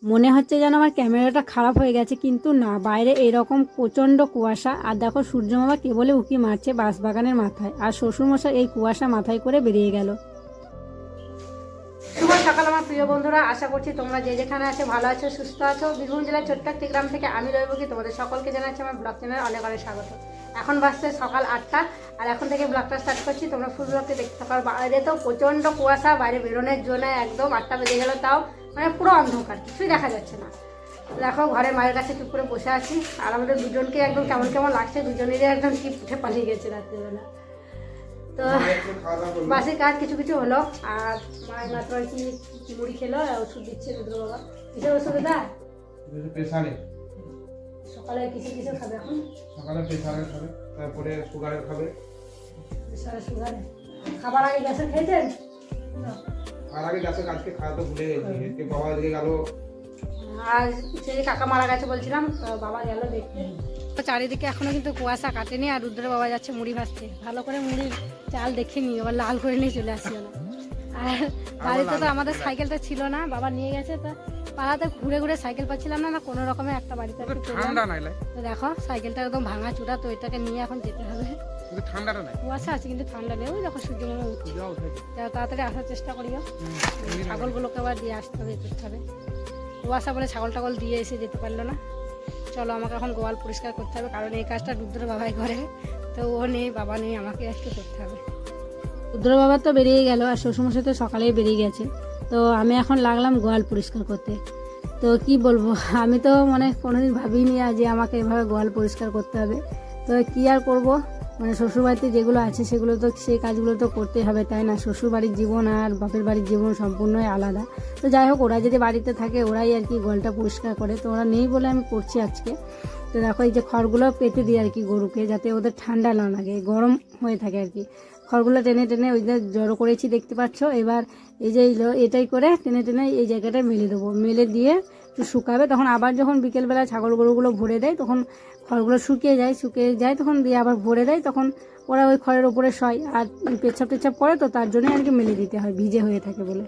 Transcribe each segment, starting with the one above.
মনে হচ্ছে যেন আমার ক্যামেরাটা খারাপ হয়ে গেছে, কিন্তু না, বাইরে এরকম প্রচণ্ড কুয়াশা। আর দেখো সূর্যমামা কেবলে উঁকি মারছে বাঁশবাগানের মাথায়, আর শ্বশুরমশাই এই কুয়াশা মাথায় করে বেরিয়ে গেল। শুভ সকাল আমার প্রিয় বন্ধুরা, আশা করছি তোমরা যে যেখানে আছো ভালো আছো, সুস্থ আছো। বীরভূম জেলার ছোট্ট একটি গ্রাম থেকে আমি রইব কি তোমাদের সকলকে জানাচ্ছি আমার ব্লগ চ্যানেলে অনেক অনেক স্বাগত। এখন বাজছে সকাল 8টা, আর এখন থেকে ব্লগটা স্টার্ট করছি। তোমরা ফুল ব্লগকে দেখতে থাকো। বাইরে তো প্রচণ্ড কুয়াশা, বাইরে বেরোনোর জন্য একদম 8টা বেজে গেল, তাও মানে পুরো অন্ধকার, কিছুই দেখা যাচ্ছে না। দেখো ঘরে মায়ের কাছে চুপ করে বসে আছি, আর আমাদের দুজনকে একদম কেমন কেমন লাগছে, দুজনেরই একদম কি উঠে পালিয়ে গেছে রাত্রিবেলা। তো বাসের কাজ কিছু কিছু হলো, আর মায়ের মাত্র আর কি মুড়ি খেলো, আর ওষুধ দিচ্ছে রুদ্র বাবা। কিসের ওষুধ এটা? প্রেসারে। সকালে কিসে খাবে এখন? সকালে প্রেসারের খাবে, তারপরে সুগারের খাবে। প্রেসারে সুগারে খাবার আগে গ্যাসের খেয়েছেন? আর আগে গ্যাসের আজকে খাওয়াতে ভুলে গেছি, বাবা দিকে গেল। আর সেই কাকা মারা গেছে বলছিলাম, তো বাবা গেল দেখতে। চারিদিকে এখনো কিন্তু কুয়াশা কাটেনি, আর রুদ্র বাবা যাচ্ছে মুড়ি ভাজতে। ভালো করে মুড়ির চাল দেখে নিয়ে আবার লাল করে নিয়ে চলে আসছিল না। আর বাড়িতে তো আমাদের সাইকেলটা ছিল না, বাবা নিয়ে গেছে। তো পাড়াতে ঘুরে ঘুরে সাইকেল পাচ্ছিলাম না, কোনো রকমে একটা বাড়িতে তো দেখো সাইকেলটা একদম ভাঙা চূড়া, তো এটাকে নিয়ে এখন যেতে হবে। কুয়াশা আছে কিন্তু ঠান্ডা নেই। ওই দেখো সূর্য মনে উঠছে, তাড়াতাড়ি আসার চেষ্টা করিও। ছাগলগুলোকে আবার দিয়ে আসতে হবে, করতে হবে। কুয়াশা বলে ছাগল টাগল দিয়ে এসে যেতে পারলো না। চলো আমাকে এখন গোয়াল পরিষ্কার করতে হবে, কারণ এই কাজটা রুদ্র বাবাই করে, তো ও নেই, বাবা নেই, আমাকে একটু করতে হবে। রুদ্র বাবা তো বেরিয়ে গেল, আর শ্বশুরমশাই তো সকালেই বেরিয়ে গেছে। তো আমি এখন লাগলাম গোয়াল পরিষ্কার করতে। তো কি বলবো, আমি তো মানে কোনোদিন ভাবিনি যে আমাকে এভাবে গোয়াল পরিষ্কার করতে হবে। তো কি আর করব, মানে শ্বশুরবাড়িতে যেগুলো আছে সেগুলো তো, সেই কাজগুলো তো করতেই হবে, তাই না? শ্বশুরবাড়ির জীবন আর বাপের বাড়ির জীবন সম্পূর্ণই আলাদা। তো যাই হোক, ওরা যদি বাড়িতে থাকে ওরাই আর কি গোয়ালটা পরিষ্কার করে, তো ওরা নেই বলে আমি করছি আজকে। তো দেখো এই যে খড়গুলো পেতে দিই আর কি গরুকে, যাতে ওদের ঠান্ডা না লাগে, গরম হয়ে থাকে আর কি। খড়গুলো টেনে টেনে ওই যে জড়ো করেছি দেখতে পাচ্ছ। এবার এই যে এটাই করে টেনে টেনে এই জায়গাটায় মেলে দেবো, মেলে দিয়ে একটু শুকাবে। তখন আবার যখন বিকেলবেলা ছাগল গরুগুলো ভরে দেয়, তখন খড়গুলো শুকিয়ে যায়, তখন দিয়ে আবার ভরে দেয়, তখন ওরা ওই খড়ের ওপরে শয়। আর পেচ্ছাপ টেচ্ছাপ করে, তো তার জন্যই আর কি মেলে দিতে হয়, ভিজে হয়ে থাকে বলে।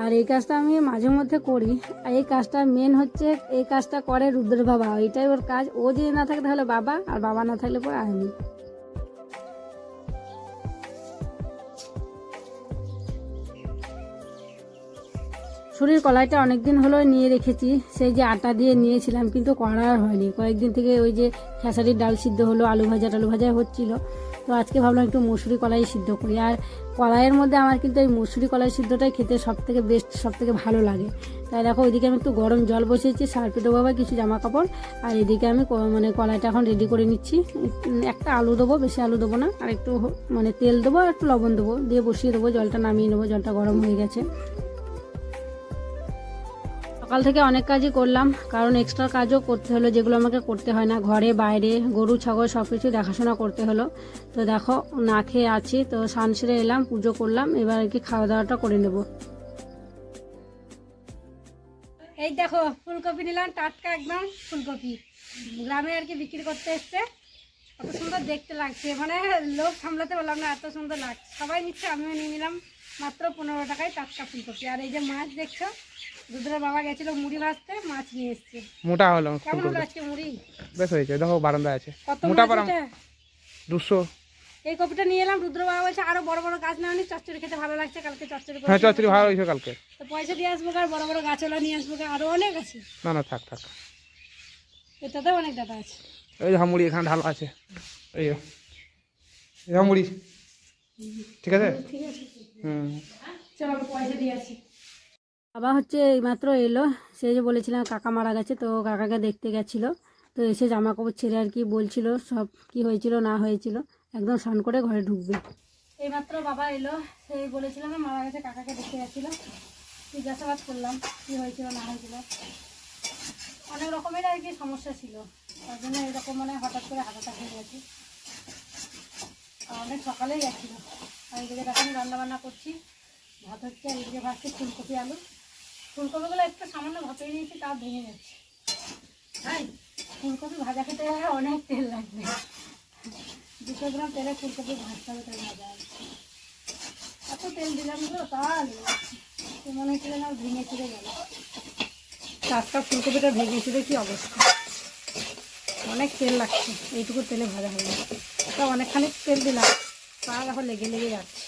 আর এই কাজটা আমি মাঝে মধ্যে করি। আর এই কাজটা মেন হচ্ছে, এই কাজটা করে রুদ্র বাবা, এটাই ওর কাজ। ও যদি না থাকে তাহলে বাবা, আর বাবা না থাকলে পরে আমি। ছুরির কলাইটা অনেকদিন হলো নিয়ে রেখেছি, সেই যে আটা দিয়ে নিয়েছিলাম, কিন্তু করা আর হয়নি। কয়েকদিন থেকে ওই যে খেসারির ডাল সিদ্ধ হলো, আলু ভাজা হচ্ছিল। তো আজকে ভাবলাম একটু মসুরি কলাই সিদ্ধ করি। আর কলাইয়ের মধ্যে আমার কিন্তু এই মসুরি কলাই সিদ্ধটাই খেতে সবথেকে বেস্ট, সবথেকে ভালো লাগে। তাই দেখো ওইদিকে আমি একটু গরম জল বসিয়েছি, সার্ফে দেবো আবার কিছু জামা কাপড়। আর এদিকে আমি মানে কলাইটা এখন রেডি করে নিচ্ছি। একটা আলু দেবো, বেশি আলু দেবো না, আর একটু মানে তেল দেবো, আর একটু লবণ দেবো, দিয়ে বসিয়ে দেবো। জলটা নামিয়ে নেবো, জলটা গরম হয়ে গেছে। সকাল থেকে অনেক কাজই করলাম, কারণ এক্সট্রা কাজও করতে হলো, যেগুলো আমাকে করতে হয় না। ঘরে বাইরে গরু ছাগল সব কিছু দেখাশোনা করতে হলো। তো দেখো না খেয়ে আছি, তো স্নান সেরে এলাম, পুজো করলাম, এবার আর কি খাওয়া দাওয়াটা করে নেব। এই দেখো ফুলকপি নিলাম, টাটকা একদম ফুলকপি, গ্রামে আর কি বিক্রি করতে এসছে। কত সুন্দর দেখতে লাগছে, মানে লোক সামলাতে পারলাম না, এত সুন্দর লাগছে। সবাই নিচ্ছে, আমিও নিয়ে নিলাম। মাত্র 15 টাকায় টাটকা ফুলকপি। আর এই যে মাছ দেখছো, রুদ্রের বাবা গেছিল মুড়ি ভাজতে, মাছ নিয়ে এসছে। মোটা হলো, কেমন হলো আজকে মুড়ি? বেশ হয়েছে। দেখো বারান্দায় আছে, কত মোটা মাছ পারা এটা? 200। এই কপিটা নিয়ে এলাম, রুদ্র বাবা বলছে আরো বড় বড় গাছ না, চচ্চড়ি খেতে ভালো লাগছে, কালকে চচ্চড়ি করে। হ্যাঁ চচ্চড়ি ভালো হয়েছে কালকে। তো পয়সা দিয়ে আসবো, আর বড় বড় গাছওয়ালা নিয়ে আসবো, আরো অনেক আছে। না না থাক থাক, এটাতে অনেক ডাটা আছে। এই যে মুড়ি এখানে ঢালা আছে, এই মুড়ি। ঠিক আছে, ঠিক আছে, হুম। চলো আমি পয়সা দিয়ে আসি। বাবা হচ্ছে এইমাত্র এলো, সেই যে বলেছিলাম কাকা মারা গেছে, তো কাকাকে দেখতে গেছিলো। তো এসে জামা কাপড় ছেড়ে আর কি বলছিল সব কি হয়েছিল না হয়েছিল, একদম স্নান করে ঘরে ঢুকবে। এইমাত্র বাবা এলো, সেই বলেছিলাম মারা গেছে, কাকাকে দেখতে গেছিলো। জিজ্ঞাসাবাদ করলাম কি হয়েছিল না হয়েছিল। অনেক রকমের আর কি সমস্যা ছিল, তার জন্য এরকম মানে হঠাৎ করে হার্ট অ্যাটাক হয়ে গেছে। অনেক সকালেই গেছিলো। আর এদিকে এখন রান্নাবান্না করছি, ভাত হচ্ছে, আর এদিকে ভাজছি ফুলকপি আলু। ফুলকপিগুলো একটু সামান্য ভাপিয়ে নিয়েছি, তাও ভেঙে যাচ্ছে। হ্যাঁ, ফুলকপি ভাজা খেতে গেলে অনেক তেল লাগবে, 200 গ্রাম তেলে ফুলকপি ভাজতে হবে, তাই ভাজা আছে। এত তেল দিলাম তো, তাহলে মনে হচ্ছিল না ভেঙে চলে গেল। টাটকা ফুলকপিটা ভেজেছিল কি অবস্থা, অনেক তেল লাগছে, এইটুকু তেলে ভাজা হবে না। তা অনেকখানি তেল দিলাম, তা এখন লেগে লেগে যাচ্ছে।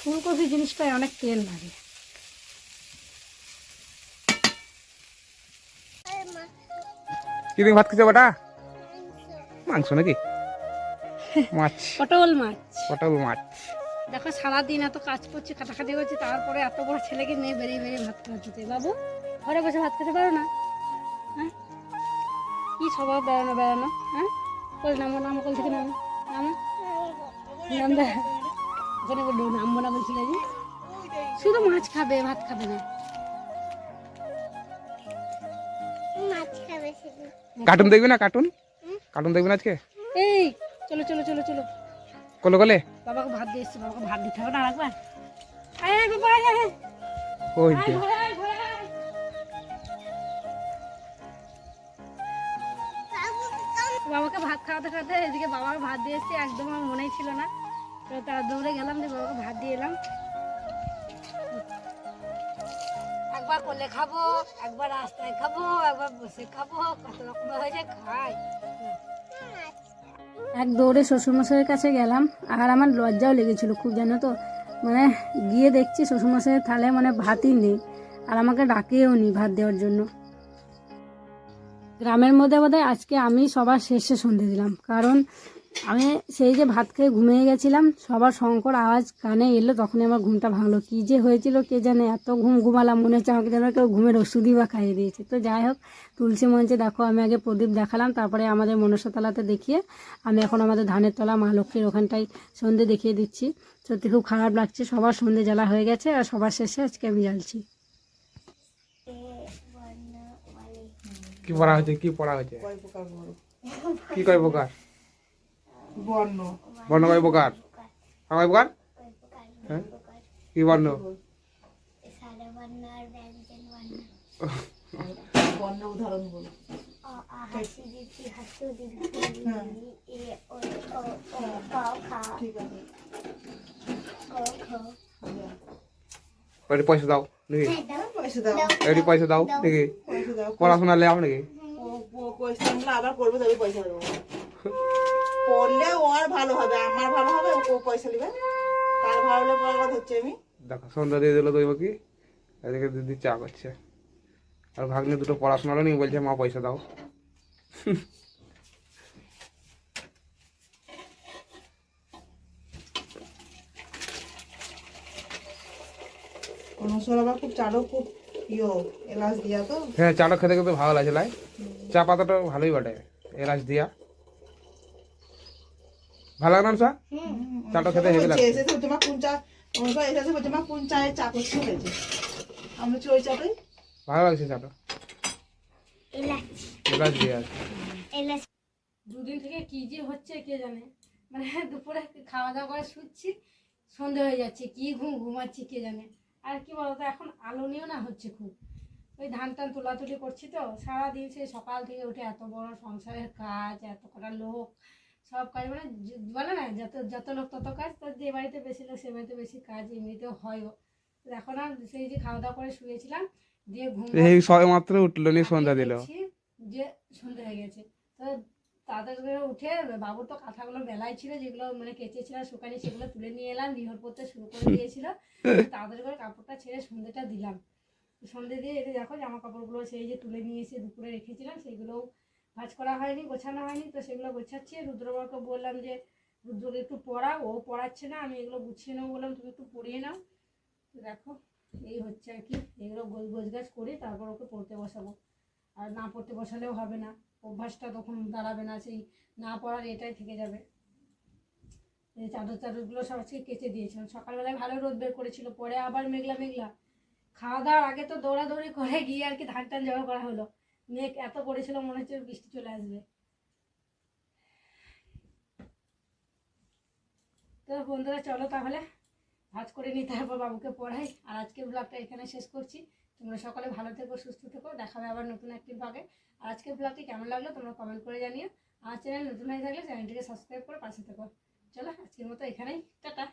ফুলকপি জিনিসটায় অনেক তেল লাগে। কি তুমি ভাত খেতে বেটা? মাংস নাকি? মাছ, পটল মাছ। পটল মাছ। দেখো সারাদিন এত কাজ করছি, কাটাকাটি করছি, তারপরে এত বড় ছেলেকে নিয়ে বেরিয়ে বেরিয়ে ভাত খাওয়াতে। বাবু ঘরে বসে ভাত খেতে পারো না? হ্যাঁ, কি স্বভাব বেড়ানো বেড়ানো। হ্যাঁ, কোল নামো, নামো কোল থেকে নামো, নামো নামবে। ওখানে বললো নামবো না বলছিল যে, শুধু মাছ খাবে, ভাত খাবে না। কার্টুন দেখবি না? কার্টুন কার্টুন দেখবি না আজকে? এই চলো চলো চলো চলো, কোলে কোলে বাবাকে ভাত দিয়ে এসছি, বাবাকে ভাত দিতে হবে না রাখবা। আয় আয় বাবা, আয় আয়, ওই আয় যে ঘরে আয়, ঘরে আয়। বাবাকে ভাত খাওয়াতে খাওয়াতে এদিকে বাবাকে ভাত দিয়ে এসছি, একদম আমার মনেই ছিল না। তো তার দৌড়ে গেলাম, যে বাবাকে ভাত দিয়ে এলাম। একবার কোলে খাবো, একবার রাস্তায় খাবো, একবার বসে খাবো, কত রকম হয়েছে খাই। এক দৌড়ে শ্বশুরমশাইয়ের কাছে গেলাম, আর আমার লজ্জাও লেগেছিল খুব, জানো তো। মানে গিয়ে দেখছি শ্বশুরমশাইয়ের থালে মানে ভাতই নেই, আর আমাকে ডাকেও নি ভাত দেওয়ার জন্য। গ্রামের মধ্যে বোধহয় আজকে আমি সবার শেষে সন্ধে দিলাম, কারণ আমি সেই যে ভাত খেয়ে ঘুমিয়ে গেছিলাম, সবার শঙ্কর আওয়াজ কানে এলো, তখনই আমার ঘুমটা ভাঙলো। কী যে হয়েছিল কে জানে, এত ঘুমালাম, মনে হচ্ছে আমাকে যেন কেউ ঘুমের ওষুধই বা খাইয়ে দিয়েছে। তো যাই হোক, তুলসী মঞ্চে দেখো আমি আগে প্রদীপ দেখালাম, তারপরে আমাদের মনসাতলাতে দেখিয়ে আমি এখন আমাদের ধানের তলা মা লক্ষ্মীর ওখানটায় সন্ধে দেখিয়ে দিচ্ছি। সত্যি খুব খারাপ লাগছে, সবার সন্ধে জ্বালা হয়ে গেছে, আর সবার শেষে আজকে আমি জ্বালছি। কি পড়া হয়েছে? কি পড়া হয়েছে? কি কয় প্রকার? বর্ণ কয় প্রকার? কয় প্রকার? হ্যাঁ, কি বর্ণ? বর্ণ উদাহরণ বল। ঠিক আছে। পয়সা দাও নাকি? পয়সা দাও, এটি পয়সা দাও নাকি? পয়সা দাও। পড়াশোনা লেও নাকি? পয়সা আমরা আবার করবো, তবে পয়সা দেবো। পড়লে ওর ভালো হবে, আমার ভালো হবে, ও পয়সা নেবে, তার ভালো হলে পড়ার কথা হচ্ছে। আমি দেখো সন্ধ্যা দিয়ে দিল দই বাকি, এদিকে দিদি চা করছে, আর ভাগ্নে দুটো পড়াশোনা নেই, বলছে মা পয়সা দাও। মশলা আবার খুব চালও খুব প্রিয়, এলাচ দিয়া তো। হ্যাঁ, চাটা খেতে খেতে ভালো লাগছে লাই। চা পাতাটা ভালোই বটে, এলাচ দিয়া ভালো লাগে না চা? চাটা খেতে হেভি লাগছে। এসেছে তোমার কোন চা, এসেছে তোমার কোন চায়ের চা করছে হয়েছে, আমরা হচ্ছে ওই চাটাই ভালো লাগছে চাটা, এলাচ দিয়া আছে। দুদিন থেকে কি যে হচ্ছে কে জানে, মানে দুপুরে খাওয়া দাওয়া করে শুচ্ছি, সন্ধে হয়ে যাচ্ছে, কি ঘুমাচ্ছি কে জানে। আর কি বলতো, এখন আলো নিয়েও না হচ্ছে খুব, ওই ধান টান তোলাতুলি করছি তো সারাদিন, সেই সকাল থেকে উঠে এত বড় সংসারের কাজ, এত কটা লোক, সব কাজ, মানে বলে না যত যত লোক তত কাজ। তো যে বাড়িতে বেশি লোক সে বাড়িতে বেশি কাজ এমনিতেও হয়ও। তো এখন আর সেই যে খাওয়া দাওয়া করে শুয়েছিলাম, দিয়ে ঘুম এই সবে মাত্র উঠলো নি, সন্ধ্যা দিল। দেখছি যে সন্ধে হয়ে গেছে। তো তাড়াতাড়ি করে উঠে, বাবুর তো কাঁথাগুলো মেলাই ছিল, যেগুলো মানে কেচেছিলাম শুকানি, সেগুলো তুলে নিয়ে এলাম, নিহর পড়তে শুরু করে দিয়েছিল। তাড়াতাড়ি করে কাপড়টা ছেড়ে সন্ধেটা দিলাম। সন্ধে দিয়ে এতে দেখো জামা কাপড়গুলো সেই যে তুলে নিয়ে এসে দুপুরে রেখেছিলাম, সেগুলোও ভাঁজ করা হয়নি, গোছানো হয়নি, তো সেগুলো গোছাচ্ছি। রুদ্রবাবুকে বললাম যে রুদ্রকে একটু পড়াও, ও পড়াচ্ছে না, আমি এগুলো গুছিয়ে নেবো, বললাম তুমি একটু পড়িয়ে নাও। তো দেখো এই হচ্ছে আর কি, এগুলো গোছগাছ করি, তারপর ওকে পড়তে বসাবো। আর না পড়তে বসালেও হবে না, অভ্যাসটা তখন দাঁড়াবে না, সেই না পড়ার এটাই থেকে যাবে। এই চাদর চাদরগুলো সব আজকে কেচে দিয়েছিলাম, সকালবেলায় ভালো রোদ বের করেছিল, পরে আবার মেঘলা মেঘলা। খাওয়া দাওয়ার আগে তো দৌড়াদৌড়ি করে গিয়ে আর কি ধান টান জড়ো করা হলো, মেঘ এত করেছিল মনে হচ্ছে বৃষ্টি চলে আসবে। তো বন্ধুরা চলো তাহলে ভাজ করে নিই, তারপর বাবুকে পড়াই। আর আজকের ব্লগটা এখানে শেষ করছি। তোমরা সকলে ভালো থেকো, সুস্থ থেকো, দেখা হবে আবার নতুন একটি ব্লগে। আর আজকের ব্লগটি কেমন লাগলো তোমরা কমেন্ট করে জানিও। আমার চ্যানেল নতুন হয়ে থাকলে চ্যানেলটিকে সাবস্ক্রাইব করে পাশে থেকো। চলো আজকের মতো এখানেই, টাটা।